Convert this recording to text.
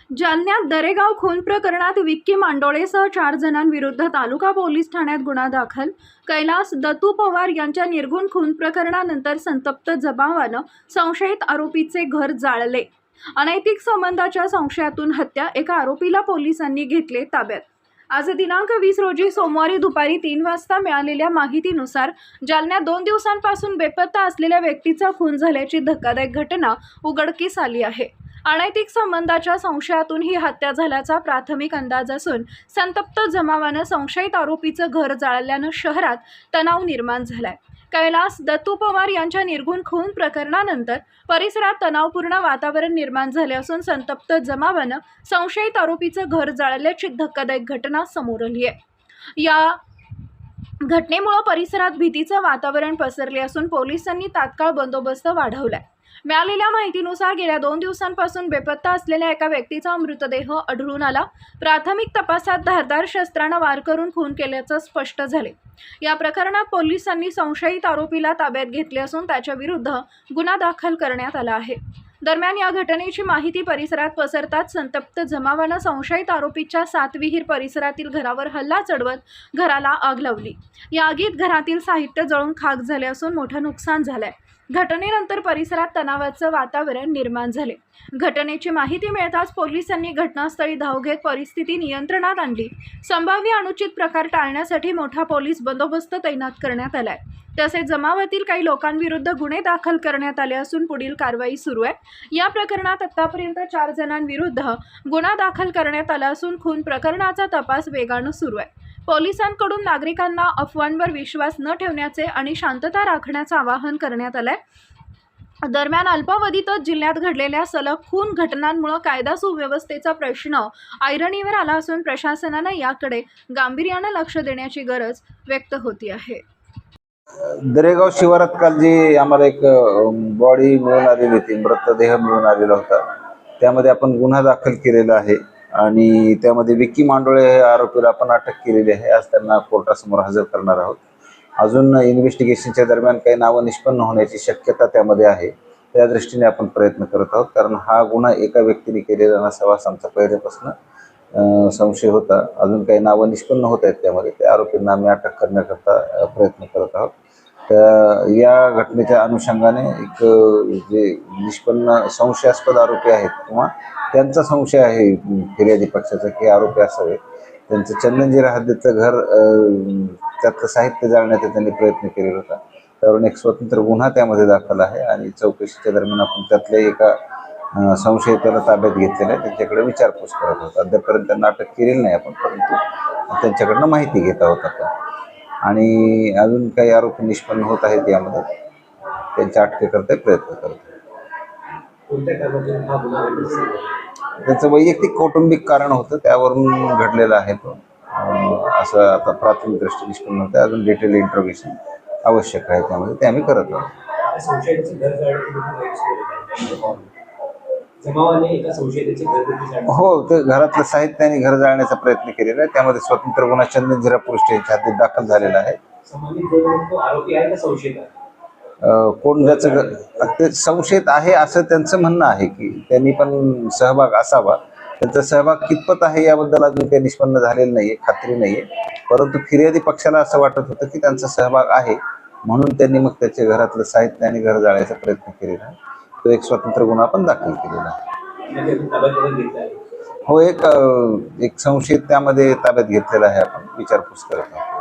जालन्यात दरेगाव खून प्रकरणात विक्की मांडोळेसह 4 जणांविरुद्ध तालुका पोलीस ठाण्यात गुन्हा दाखल। कैलास दत्तू पवार यांच्या निर्घुण खून प्रकरणानंतर संतप्त जमावानं संशयित आरोपीचे घर जाळले। अनैतिक संबंधाच्या संशयातून हत्या, एका आरोपीला पोलिसांनी घेतले ताब्यात। आज दिनांक 20 रोजी सोमवारी दुपारी 3 वाजता मिळालेल्या माहितीनुसार जालन्यात 2 दिवसांपासून बेपत्ता असलेल्या व्यक्तीचा खून झाल्याची धक्कादायक घटना उघडकीस आली आहे। अनैतिक संबंधाच्या संशयातून ही हत्या झाल्याचा प्राथमिक अंदाज असून संतप्त जमावानं संशयित आरोपीचं घर जाळल्यानं शहरात तणाव निर्माण झालाय। कैलास दत्तू पवार यांच्या निर्घुण खून प्रकरणानंतर परिसरात तणावपूर्ण वातावरण निर्माण झाले असून संतप्त जमावानं संशयित आरोपीचं घर जाळल्याची धक्कादायक घटना समोर आली आहे। या घटनेमुळे परिसरात भीतीचं वातावरण पसरले असून पोलिसांनी तात्काळ बंदोबस्त वाढवलाय। मिळालेल्या माहितीनुसार गेल्या 2 दिवसांपासून बेपत्ता असलेल्या एका व्यक्तीचा मृतदेह आढळून आला। प्राथमिक तपासात धारदार शस्त्रानं वार करून खून केल्याचं स्पष्ट झाले। या प्रकरणात पोलिसांनी संशयित आरोपीला ताब्यात घेतले असून त्याच्या विरुद्ध गुन्हा दाखल करण्यात आला आहे। दरम्यान या घटनेची माहिती परिसरात पसरताच संतप्त जमावानं संशयित आरोपीच्या सातविहीर परिसरातील घरावर हल्ला चढवत घराला आग लावली। या आगीत घरातील साहित्य जळून खाक झाले असून मोठं नुकसान झालंय। घटनेनंतर परिसरात तणावाचं वातावरण निर्माण झाले। घटनेची माहिती मिळताच पोलिसांनी घटनास्थळी धाव घेत परिस्थिती नियंत्रणात आणली। संभाव्य अनुचित प्रकार टाळण्यासाठी मोठा पोलीस बंदोबस्त तैनात करण्यात आलाय। तसेच जमावातील काही लोकांविरुद्ध गुन्हे दाखल करण्यात आले असून पुढील कारवाई सुरू आहे। या प्रकरणात आतापर्यंत 4 जणांविरुद्ध गुन्हा दाखल करण्यात आला असून खून प्रकरणाचा तपास वेगानं सुरू आहे। पोलिसांकडून नागरिकांना अफवांवर विश्वास न ठेवण्याचे आणि शांतता राखण्याचं आवाहन करण्यात आलंय। दरम्यान अल्पावधीतच जिल्ह्यात घडलेल्या सलग खून घटनांमुळे कायदा सुव्यवस्थेचा प्रश्न ऐरणीवर आला असून प्रशासनानं याकडे गांभीर्यानं लक्ष देण्याची गरज व्यक्त होती आहे। दरेगाव शिवारात काल जी आम्हाला एक बॉडी मिळून आलेली होती, मृतदेह मिळून आलेला होता, त्यामध्ये आपण गुन्हा दाखल केलेला आहे आणि त्यामध्ये विक्की मांडोळे हे आरोपीला आपण अटक केलेली आहे। आज त्यांना कोर्टासमोर हजर करणार आहोत। अजून इन्व्हेस्टिगेशनच्या दरम्यान काही नावं निष्पन्न होण्याची शक्यता त्यामध्ये आहे, त्या दृष्टीने आपण प्रयत्न करत आहोत। कारण हा गुन्हा एका व्यक्तीने केलेला नसावा असा आमचा पहिल्यापासून संशय होता। अजून काही नावं निष्पन्न होत आहेत त्यामध्ये, त्या आरोपींना आम्ही अटक करण्याकरता प्रयत्न करत आहोत। या घटनेच्या अनुषंगाने एक जे निष्पन्न संशयास्पद आरोपी आहेत किंवा त्यांचा संशय आहे फिर्यादी पक्षाचा की आरोपी असावे, त्यांचं चंदनजिरा हद्दीचं घर त्यातलं साहित्य जाळण्याचा त्यांनी प्रयत्न केलेला होता। त्यावरून एक स्वतंत्र गुन्हा त्यामध्ये दाखल आहे आणि चौकशीच्या दरम्यान आपण त्यातल्या एका संशयिताला ताब्यात घेतलेला आहे, त्यांच्याकडे विचारपूस करत आहोत। अद्यापर्यंत त्यांना अटक केलेली नाही आपण, परंतु त्यांच्याकडनं माहिती घेत आहोत आपण आणि अजून काही आरोपी निष्पन्न होत आहेत यामध्ये, त्यांच्या अटकेकरता प्रयत्न करत आहोत। त्यांचं वैयक्तिक कौटुंबिक कारण होतं, त्यावरून घडलेलं आहे तो, असं आता प्राथमिक दृष्टी निष्पन्न होतं। अजून डिटेल इंट्रोगेशन आवश्यक आहे त्यामध्ये, ते आम्ही करत आहोत। हो, ते घरातलं साहित्य आणि घर जाळण्याचा प्रयत्न केलेला आहे। त्यामध्ये स्वतंत्र गुन्हा चंदनजिरा पोलीस स्टेशनच्या हद्दीत दाखल झालेला आहे। कोण ज्याचं ते संशयित आहे असं त्यांचं म्हणणं आहे की त्यांनी पण सहभाग असावा। त्यांचा सहभाग कितपत आहे याबद्दल अजून काही निष्पन्न झालेलं नाहीये, खात्री नाहीये, परंतु फिर्यादी पक्षाला असं वाटत होतं की त्यांचा सहभाग आहे, म्हणून त्यांनी मग त्याच्या घरातलं साहित्य आणि घर जाळायचा प्रयत्न केलेला आहे। तो एक स्वतंत्र गुन्हा आपण दाखल केलेला आहे। हो, एक संशयित त्यामध्ये ताब्यात घेतलेला आहे, आपण विचारपूस करत आहोत।